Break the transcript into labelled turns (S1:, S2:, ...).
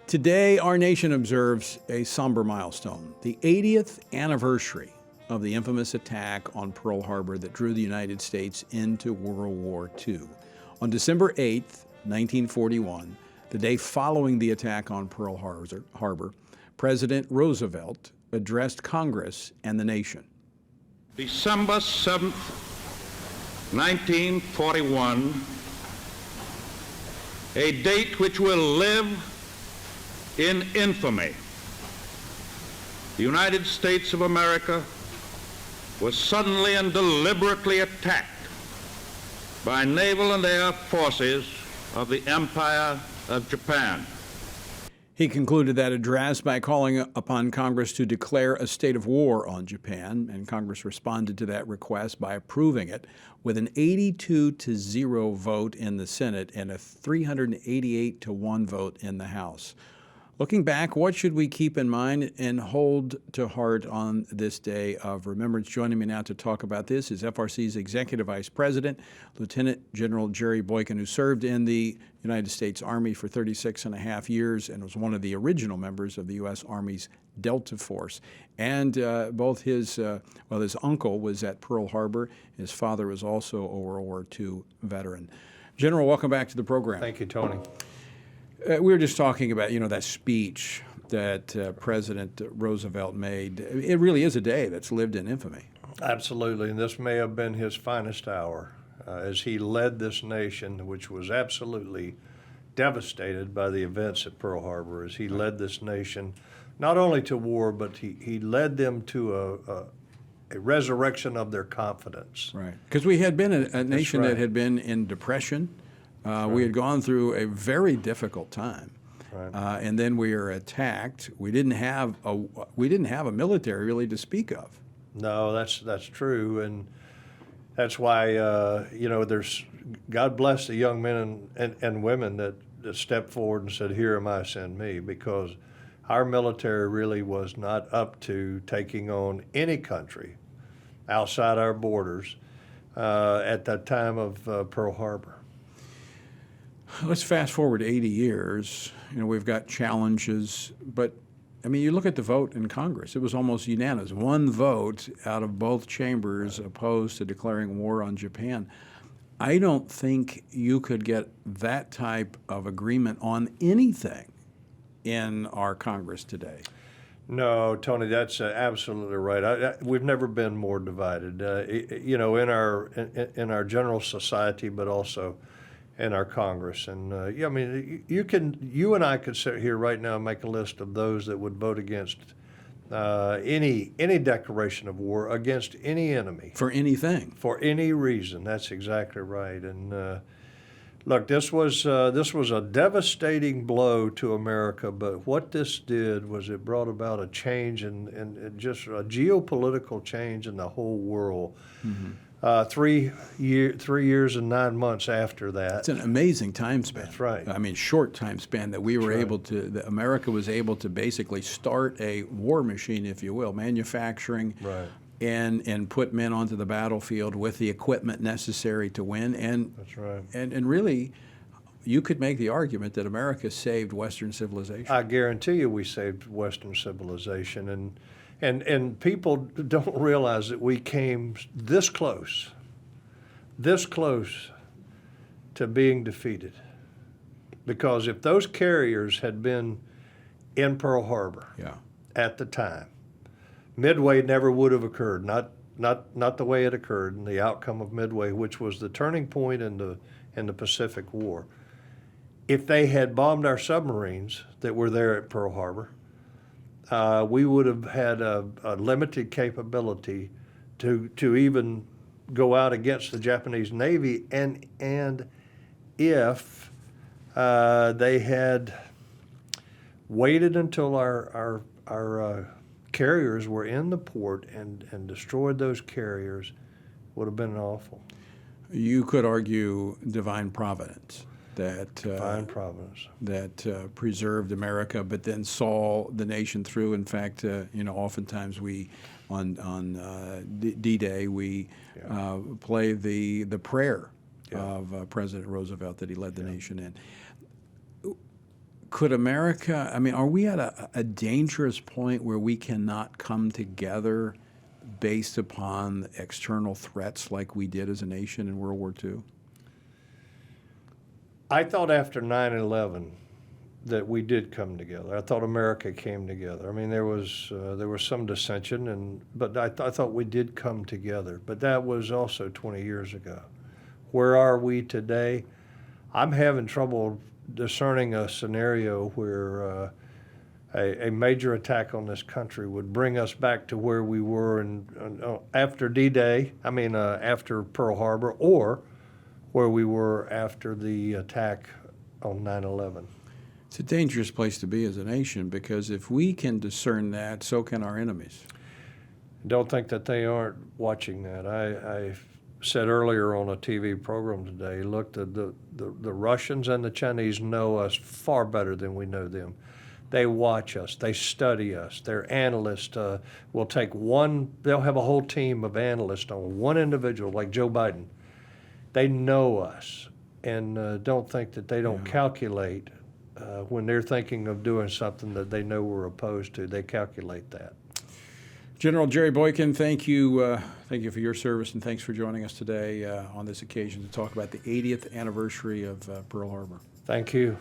S1: Today, our nation observes a somber milestone, the 80th anniversary of the infamous attack on Pearl Harbor that drew the United States into World War II. On December 8th, 1941, the day following the attack on Pearl Harbor, President Roosevelt addressed Congress and the nation.
S2: December 7th, 1941, a date which will live in infamy. The United States of America was suddenly and deliberately attacked by naval and air forces of the Empire of Japan.
S1: He concluded that address by calling upon Congress to declare a state of war on Japan, and Congress responded to that request by approving it with an 82-0 vote in the Senate and a 388-1 vote in the House. Looking back, what should we keep in mind and hold to heart on this day of remembrance? Joining me now to talk about this is FRC's Executive Vice President, Lieutenant General Jerry Boykin, who served in the United States Army for 36 and a half years and was one of the original members of the U.S. Army's Delta Force. And both his uncle was at Pearl Harbor. His father was also a World War II veteran. General, welcome back to the program.
S3: Thank you, Tony.
S1: We were just talking about, that speech that President Roosevelt made. It really is a day that's lived in infamy.
S3: Absolutely, and this may have been his finest hour as he led this nation, which was absolutely devastated by the events at Pearl Harbor, as he led this nation not only to war, but he led them to a resurrection of their confidence.
S1: Right, because we had been a nation
S3: right.
S1: that had been in depression. We had gone through a very difficult time,
S3: Right.
S1: And then we were attacked. We didn't have a military really to speak of.
S3: No, that's true, and that's why there's God bless the young men and women that stepped forward and said, "Here am I, send me," because our military really was not up to taking on any country outside our borders at that time of Pearl Harbor.
S1: Let's fast forward 80 years. We've got challenges, but you look at the vote in Congress. It was almost unanimous. One vote out of both chambers opposed to declaring war on Japan. I don't think you could get that type of agreement on anything in our Congress today.
S3: No, Tony, that's absolutely right. We've never been more divided, in our general society, but also in our Congress. And you and I could sit here right now and make a list of those that would vote against any declaration of war against any enemy
S1: For anything.
S3: for any reason. That's exactly right. And look, this was a devastating blow to America. But what this did was it brought about a change and just a geopolitical change in the whole world. Mm-hmm. 3 years and 9 months after that.
S1: It's an amazing time span.
S3: That's right.
S1: Short time span that we were able to, that America was able to basically start a war machine, if you will, manufacturing
S3: Right.
S1: and put men onto the battlefield with the equipment necessary to win. And
S3: That's right.
S1: And really, you could make the argument that America saved Western civilization.
S3: I guarantee you we saved Western civilization. And people don't realize that we came this close to being defeated. Because if those carriers had been in Pearl Harbor at the time, Midway never would have occurred, not the way it occurred, and the outcome of Midway, which was the turning point in the Pacific War. If they had bombed our submarines that were there at Pearl Harbor, we would have had a limited capability to even go out against the Japanese Navy, and if they had waited until our carriers were in the port and destroyed those carriers, would have been awful.
S1: You could argue divine providence.
S3: Divine providence.
S1: That preserved America, but then saw the nation through. In fact, oftentimes we, on D-Day, we play the prayer of President Roosevelt that he led the nation in. Could America, I mean, are we at a dangerous point where we cannot come together based upon external threats like we did as a nation in World War II?
S3: I thought after 9/11 that we did come together. I thought America came together. I mean, there was some dissension, but I thought we did come together. But that was also 20 years ago. Where are we today? I'm having trouble discerning a scenario where a major attack on this country would bring us back to where we were after D-Day, after Pearl Harbor, or where we were after the attack on 9/11.
S1: It's a dangerous place to be as a nation, because if we can discern that, so can our enemies.
S3: Don't think that they aren't watching that. I said earlier on a TV program today, look, the Russians and the Chinese know us far better than we know them. They watch us. They study us. Their analysts will take they'll have a whole team of analysts on one individual, like Joe Biden. They know us, and don't think that they don't calculate when they're thinking of doing something that they know we're opposed to. They calculate that.
S1: General Jerry Boykin, thank you for your service, and thanks for joining us today on this occasion to talk about the 80th anniversary of Pearl Harbor.
S3: Thank you.